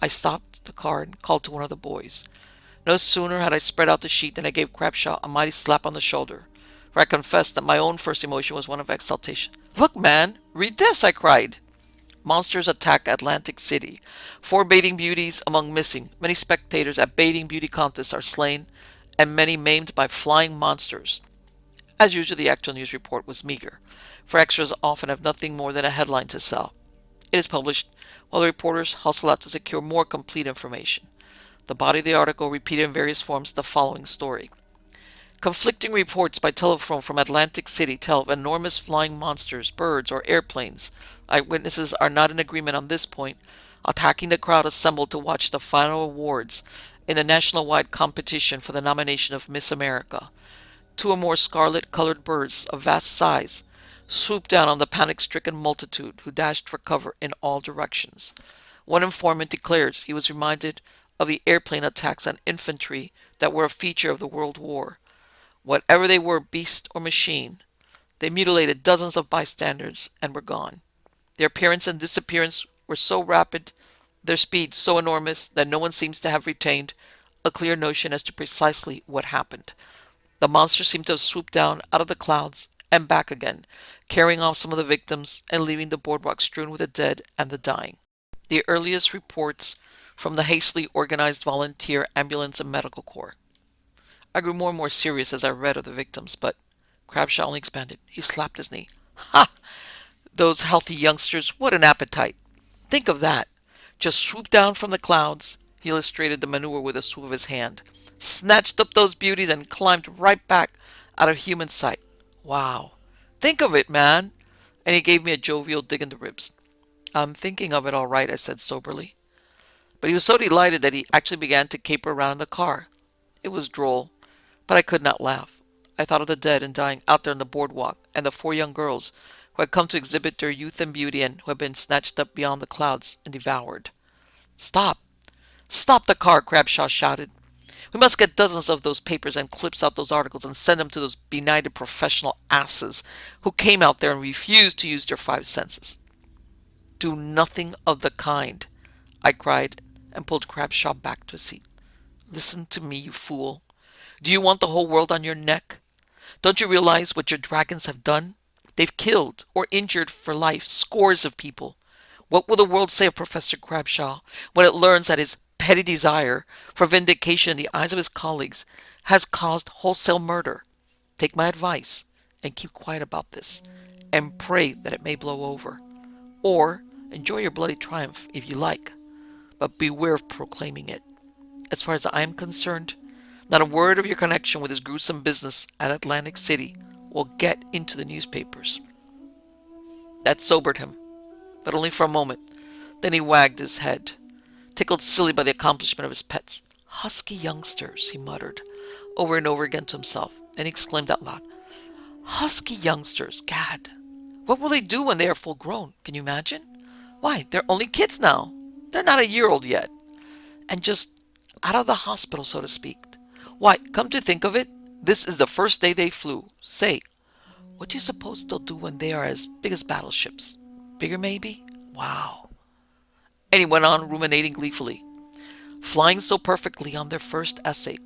I stopped the car and called to one of the boys. No sooner had I spread out the sheet than I gave Crabshaw a mighty slap on the shoulder, for I confessed that my own first emotion was one of exultation. "Look, man! Read this!" I cried. Monsters attack Atlantic City. 4 bathing beauties among missing. Many spectators at bathing beauty contests are slain, and many maimed by flying monsters. As usual, the actual news report was meager, for extras often have nothing more than a headline to sell. It is published while the reporters hustle out to secure more complete information. The body of the article repeated in various forms the following story. Conflicting reports by telephone from Atlantic City tell of enormous flying monsters, birds, or airplanes. Eyewitnesses are not in agreement on this point, attacking the crowd assembled to watch the final awards in the national-wide competition for the nomination of Miss America. 2 or more scarlet-colored birds of vast size swooped down on the panic-stricken multitude, who dashed for cover in all directions. One informant declares he was reminded of the airplane attacks on infantry that were a feature of the World War. Whatever they were, beast or machine, they mutilated dozens of bystanders and were gone. Their appearance and disappearance were so rapid, their speed so enormous, that no one seems to have retained a clear notion as to precisely what happened. The monster seemed to have swooped down out of the clouds and back again, carrying off some of the victims and leaving the boardwalk strewn with the dead and the dying. The earliest reports from the hastily organized volunteer ambulance and medical corps. I grew more and more serious as I read of the victims, but Crabshaw only expanded. He slapped his knee. "Ha! Those healthy youngsters, what an appetite! Think of that! Just swooped down from the clouds," he illustrated the maneuver with a swoop of his hand, "snatched up those beauties and climbed right back out of human sight. Wow! Think of it, man!" And he gave me a jovial dig in the ribs. "I'm thinking of it all right," I said soberly. But he was so delighted that he actually began to caper around in the car. It was droll, but I could not laugh. I thought of the dead and dying out there on the boardwalk, and the 4 young girls who had come to exhibit their youth and beauty and who had been snatched up beyond the clouds and devoured. "Stop! Stop the car!" Crabshaw shouted. "We must get dozens of those papers and clips out those articles and send them to those benighted professional asses who came out there and refused to use their 5 senses." "Do nothing of the kind," I cried and pulled Crabshaw back to a seat. "Listen to me, you fool. Do you want the whole world on your neck? Don't you realize what your dragons have done? They've killed or injured for life scores of people. What will the world say of Professor Crabshaw when it learns that his petty desire for vindication in the eyes of his colleagues has caused wholesale murder? Take my advice and keep quiet about this, and pray that it may blow over. Or enjoy your bloody triumph if you like, but beware of proclaiming it. As far as I am concerned, not a word of your connection with this gruesome business at Atlantic City will get into the newspapers." That sobered him, but only for a moment. Then he wagged his head, tickled silly by the accomplishment of his pets. "Husky youngsters," he muttered over and over again to himself. Then he exclaimed out loud, "Husky youngsters, gad! What will they do when they are full grown? Can you imagine? Why, they're only kids now. They're not a year old yet. And just out of the hospital, so to speak. Why, come to think of it, this is the first day they flew. Say, what do you suppose they'll do when they are as big as battleships? Bigger, maybe? Wow." And he went on ruminating gleefully. "Flying so perfectly on their first essay.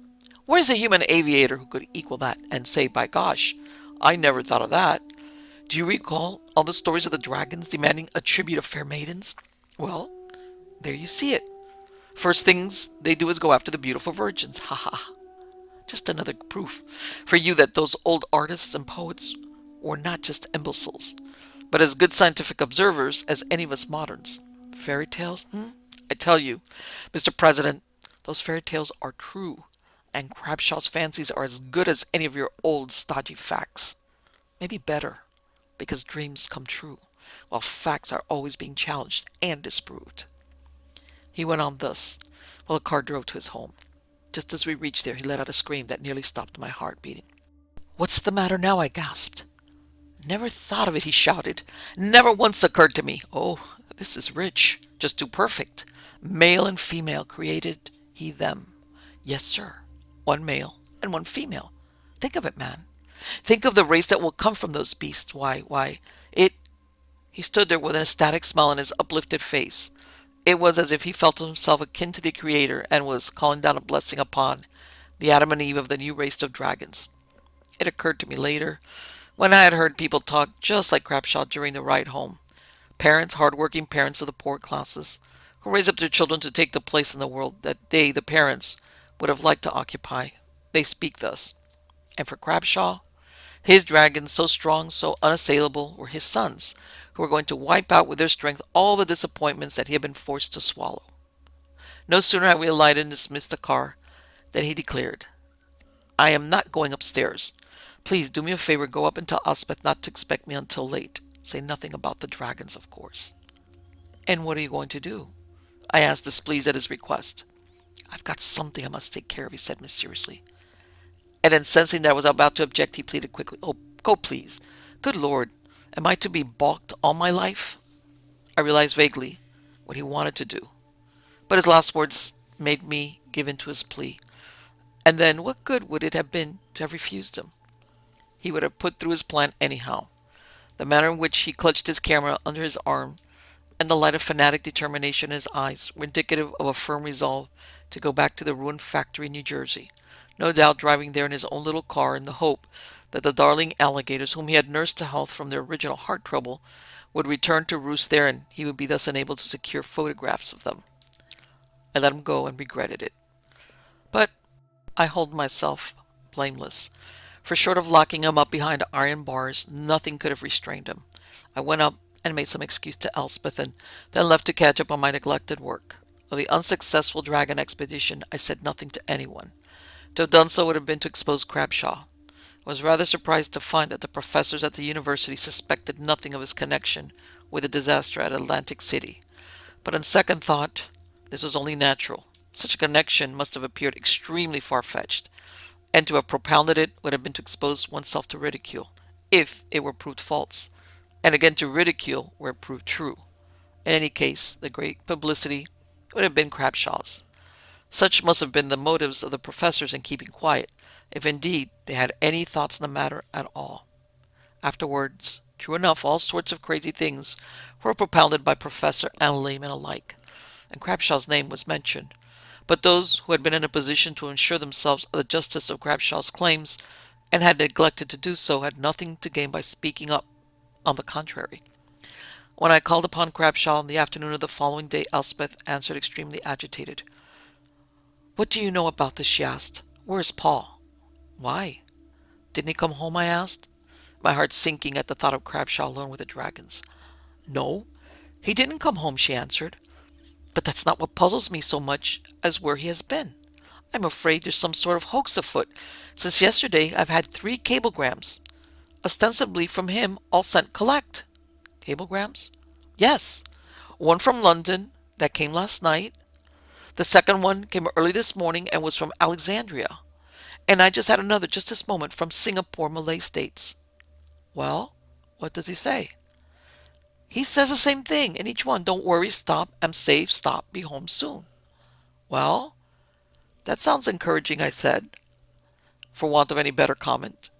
Where's a human aviator who could equal that and say, by gosh, I never thought of that? Do you recall all the stories of the dragons demanding a tribute of fair maidens? Well, there you see it. First things they do is go after the beautiful virgins. Ha ha. Just another proof for you that those old artists and poets were not just imbeciles, but as good scientific observers as any of us moderns. Fairy tales? I tell you, Mr. President, those fairy tales are true, and Crabshaw's fancies are as good as any of your old stodgy facts. Maybe better, because dreams come true, while facts are always being challenged and disproved." He went on thus, while the car drove to his home. Just as we reached there, he let out a scream that nearly stopped my heart beating. "What's the matter now?" I gasped. "Never thought of it," he shouted. "Never once occurred to me. Oh, this is rich. Just too perfect. Male and female created he them. Yes, sir. 1 male and 1 female. Think of it, man. Think of the race that will come from those beasts. Why, it..." He stood there with an ecstatic smile on his uplifted face. It was as if he felt himself akin to the Creator and was calling down a blessing upon the Adam and Eve of the new race of dragons. It occurred to me later, when I had heard people talk just like Crabshaw during the ride home. Parents, hard-working parents of the poor classes, who raise up their children to take the place in the world that they, the parents, would have liked to occupy. They speak thus. And for Crabshaw, his dragons, so strong, so unassailable, were his sons, who were going to wipe out with their strength all the disappointments that he had been forced to swallow. No sooner had we alighted and dismissed the car than he declared, "I am not going upstairs. Please do me a favor, go up and tell Elspeth not to expect me until late. Say nothing about the dragons, of course." "And what are you going to do?" I asked, displeased at his request. "I've got something I must take care of," he said mysteriously. And then, sensing that I was about to object, he pleaded quickly, "Oh, go please. Good Lord, am I to be balked all my life?" I realized vaguely what he wanted to do, but his last words made me give in to his plea. And then, what good would it have been to have refused him? He would have put through his plan anyhow. The manner in which he clutched his camera under his arm and the light of fanatic determination in his eyes were indicative of a firm resolve to go back to the ruined factory in New Jersey, no doubt driving there in his own little car in the hope that the darling alligators whom he had nursed to health from their original heart trouble would return to roost there, and he would be thus enabled to secure photographs of them. I let him go and regretted it. But I hold myself blameless, for short of locking him up behind iron bars, nothing could have restrained him. I went up and made some excuse to Elspeth, and then left to catch up on my neglected work. Of the unsuccessful dragon expedition, I said nothing to anyone. To have done so would have been to expose Crabshaw. I was rather surprised to find that the professors at the university suspected nothing of his connection with the disaster at Atlantic City. But on second thought, this was only natural. Such a connection must have appeared extremely far-fetched, and to have propounded it would have been to expose oneself to ridicule, if it were proved false, and again to ridicule where it proved true. In any case, the great publicity would have been Crabshaw's. Such must have been the motives of the professors in keeping quiet, if indeed they had any thoughts on the matter at all. Afterwards, true enough, all sorts of crazy things were propounded by professor and layman alike, and Crabshaw's name was mentioned. But those who had been in a position to ensure themselves of the justice of Crabshaw's claims, and had neglected to do so, had nothing to gain by speaking up. On the contrary, when I called upon Crabshaw in the afternoon of the following day, Elspeth answered extremely agitated. "What do you know about this?" she asked. "Where is Paul?" "Why? Didn't he come home?" I asked, my heart sinking at the thought of Crabshaw alone with the dragons. "No, he didn't come home," she answered. "But that's not what puzzles me so much as where he has been. I'm afraid there's some sort of hoax afoot. Since yesterday I've had 3 cablegrams, ostensibly from him, all sent collect." "Cablegrams?" "Yes. One from London, that came last night. The second one came early this morning and was from Alexandria. And I just had another just this moment from Singapore, Malay States." "Well, what does he say?" "He says the same thing in each one. Don't worry, stop, am safe, stop, be home soon." "Well, that sounds encouraging," I said, for want of any better comment.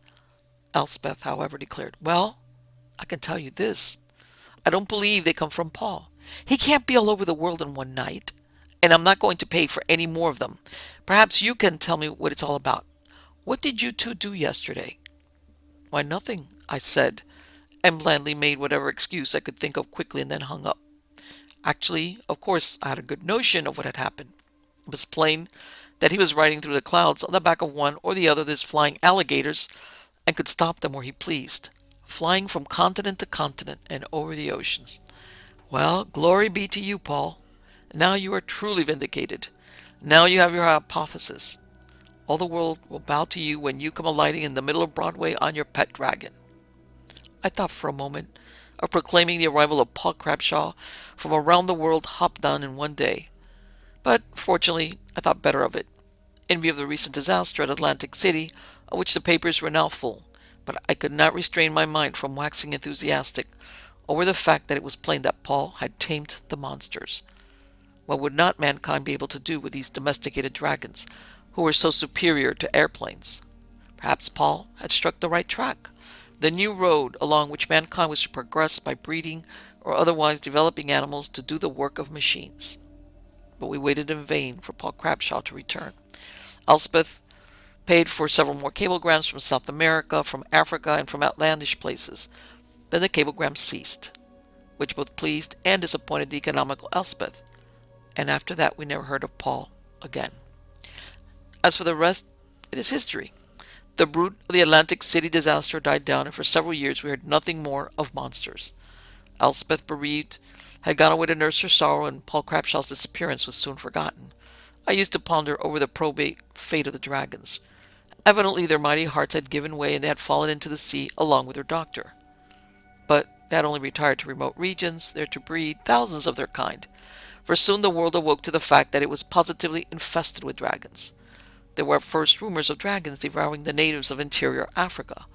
Elspeth, however, declared, "Well, I can tell you this. I don't believe they come from Paul. He can't be all over the world in one night. And I'm not going to pay for any more of them. Perhaps you can tell me what it's all about. What did you two do yesterday?" "Why, nothing," I said, and blandly made whatever excuse I could think of quickly and then hung up. Actually, of course, I had a good notion of what had happened. It was plain that he was riding through the clouds on the back of one or the other of his flying alligators and could stop them where he pleased, flying from continent to continent and over the oceans. "Well, glory be to you, Paul. Now you are truly vindicated. Now you have your hypothesis. All the world will bow to you when you come alighting in the middle of Broadway on your pet dragon." I thought for a moment of proclaiming the arrival of Paul Crabshaw from around the world hopped done in one day. But fortunately, I thought better of it, in view of the recent disaster at Atlantic City, of which the papers were now full. But I could not restrain my mind from waxing enthusiastic over the fact that it was plain that Paul had tamed the monsters. What would not mankind be able to do with these domesticated dragons, who were so superior to airplanes? Perhaps Paul had struck the right track, the new road along which mankind was to progress by breeding or otherwise developing animals to do the work of machines. But we waited in vain for Paul Crabshaw to return. Elspeth paid for several more cablegrams from South America, from Africa, and from outlandish places. Then the cablegrams ceased, which both pleased and disappointed the economical Elspeth, and after that we never heard of Paul again. As for the rest, it is history. The bruit of the Atlantic City disaster died down, and for several years we heard nothing more of monsters. Elspeth, bereaved, had gone away to nurse her sorrow, and Paul Crabshaw's disappearance was soon forgotten. I used to ponder over the probate fate of the dragons. Evidently their mighty hearts had given way and they had fallen into the sea along with their doctor. But they had only retired to remote regions, there to breed thousands of their kind, for soon the world awoke to the fact that it was positively infested with dragons. There were at first rumors of dragons devouring the natives of interior Africa.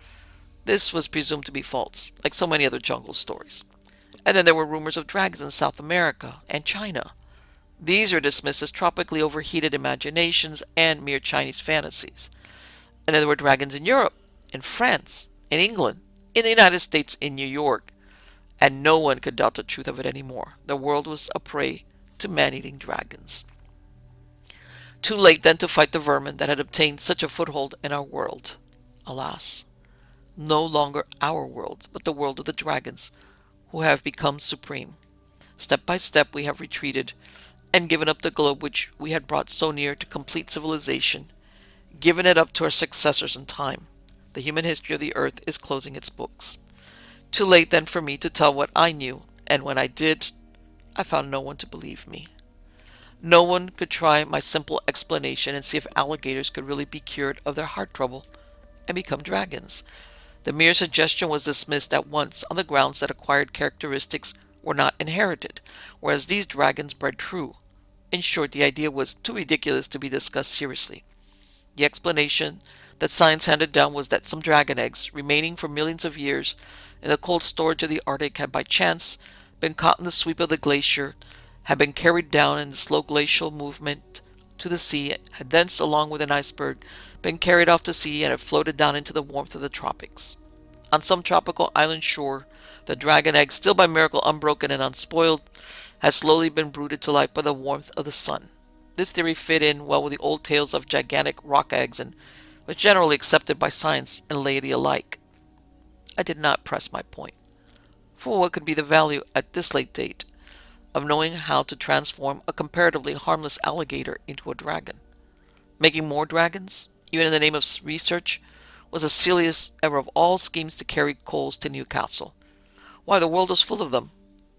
This was presumed to be false, like so many other jungle stories. And then there were rumors of dragons in South America and China. These are dismissed as tropically overheated imaginations and mere Chinese fantasies. And then there were dragons in Europe, in France, in England, in the United States, in New York. And no one could doubt the truth of it anymore. The world was a prey to man-eating dragons. Too late then to fight the vermin that had obtained such a foothold in our world. Alas, no longer our world, but the world of the dragons, who have become supreme. Step by step we have retreated and given up the globe which we had brought so near to complete civilization, given it up to our successors in time. The human history of the earth is closing its books. Too late then for me to tell what I knew, and when I did, I found no one to believe me. No one could try my simple explanation and see if alligators could really be cured of their heart trouble and become dragons. The mere suggestion was dismissed at once on the grounds that acquired characteristics were not inherited, whereas these dragons bred true. In short, the idea was too ridiculous to be discussed seriously. The explanation that science handed down was that some dragon eggs, remaining for millions of years in the cold storage of the Arctic, had by chance been caught in the sweep of the glacier, had been carried down in the slow glacial movement to the sea, had thence, along with an iceberg, been carried off to sea, and had floated down into the warmth of the tropics. On some tropical island shore, the dragon egg, still by miracle unbroken and unspoiled, has slowly been brooded to life by the warmth of the sun. This theory fit in well with the old tales of gigantic rock eggs and was generally accepted by science and laity alike. I did not press my point. For what could be the value, at this late date, of knowing how to transform a comparatively harmless alligator into a dragon? Making more dragons, even in the name of research, was the silliest ever of all schemes to carry coals to Newcastle. Why, the world was full of them.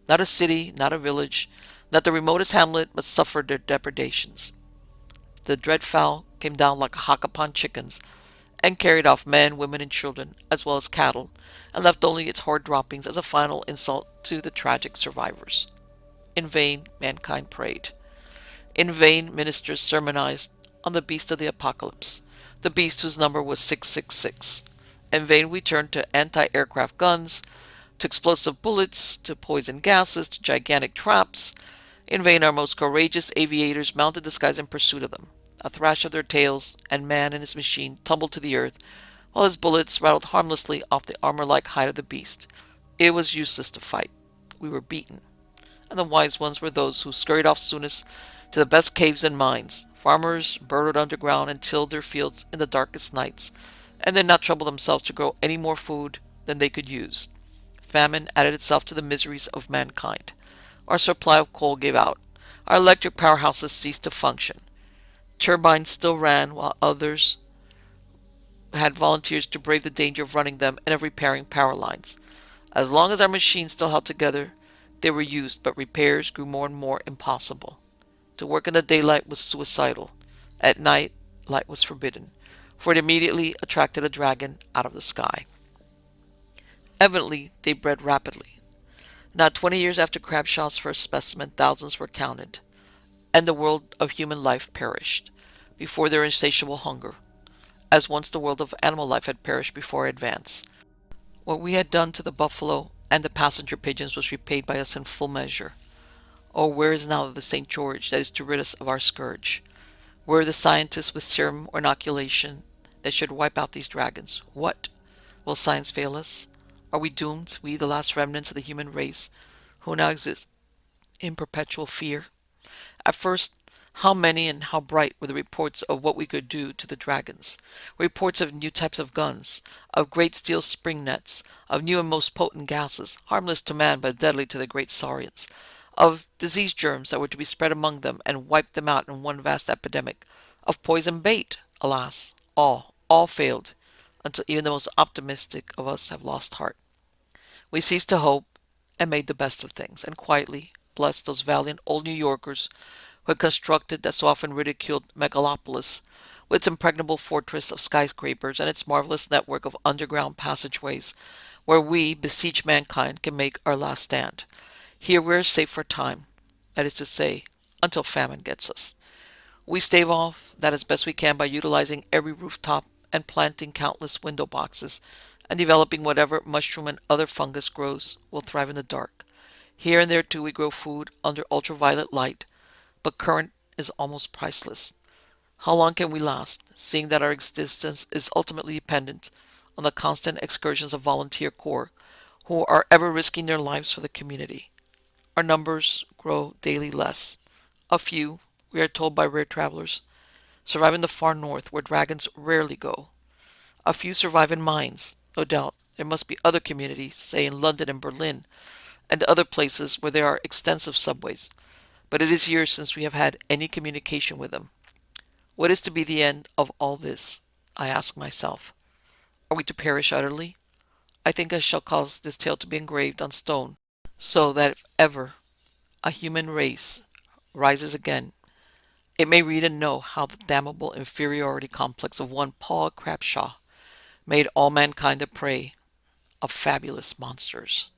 Not a city, not a village, not the remotest hamlet but suffered their depredations. The dread fowl came down like a hawk upon chickens, and carried off men, women, and children, as well as cattle, and left only its horrid droppings as a final insult to the tragic survivors. In vain mankind prayed. In vain ministers sermonized on the beast of the apocalypse, the beast whose number was 666. In vain we turned to anti-aircraft guns, to explosive bullets, to poison gases, to gigantic traps. In vain our most courageous aviators mounted the skies in pursuit of them. A thrash of their tails, and man and his machine tumbled to the earth, while his bullets rattled harmlessly off the armor-like hide of the beast. It was useless to fight. We were beaten. And the wise ones were those who scurried off soonest to the best caves and mines. Farmers burrowed underground and tilled their fields in the darkest nights, and did not trouble themselves to grow any more food than they could use. Famine added itself to the miseries of mankind. Our supply of coal gave out. Our electric powerhouses ceased to function. Turbines still ran, while others had volunteers to brave the danger of running them and of repairing power lines. As long as our machines still held together, they were used, but repairs grew more and more impossible. To work in the daylight was suicidal. At night, light was forbidden, for it immediately attracted a dragon out of the sky. Evidently, they bred rapidly. Not 20 years after Crabshaw's first specimen, thousands were counted, and the world of human life perished before their insatiable hunger, as once the world of animal life had perished before our advance. What we had done to the buffalo and the passenger pigeons was repaid by us in full measure. Oh, where is now the St. George that is to rid us of our scourge? Where are the scientists with serum or inoculation that should wipe out these dragons? What? Will science fail us? Are we doomed, we the last remnants of the human race, who now exist in perpetual fear? At first, how many and how bright were the reports of what we could do to the dragons? Reports of new types of guns, of great steel spring nets, of new and most potent gases, harmless to man but deadly to the great saurians, of disease germs that were to be spread among them and wipe them out in one vast epidemic, of poison bait. Alas, all failed, until even the most optimistic of us have lost heart. We ceased to hope and made the best of things, and quietly blessed those valiant old New Yorkers who had constructed that so often ridiculed megalopolis with its impregnable fortress of skyscrapers and its marvelous network of underground passageways where we, besieged mankind, can make our last stand. Here we're safe for a time, that is to say, until famine gets us. We stave off that as best we can by utilizing every rooftop and planting countless window boxes and developing whatever mushroom and other fungus grows will thrive in the dark. Here and there too we grow food under ultraviolet light, but current is almost priceless. How long can we last, seeing that our existence is ultimately dependent on the constant excursions of volunteer corps who are ever risking their lives for the community? Our numbers grow daily less. A few, we are told by rare travelers, survive in the far north where dragons rarely go. A few survive in mines. No doubt there must be other communities, say in London and Berlin, and other places where there are extensive subways. But it is years since we have had any communication with them. What is to be the end of all this? I ask myself. Are we to perish utterly? I think I shall cause this tale to be engraved on stone, so that if ever a human race rises again, it may read and know how the damnable inferiority complex of one Paul Crabshaw made all mankind a prey of fabulous monsters.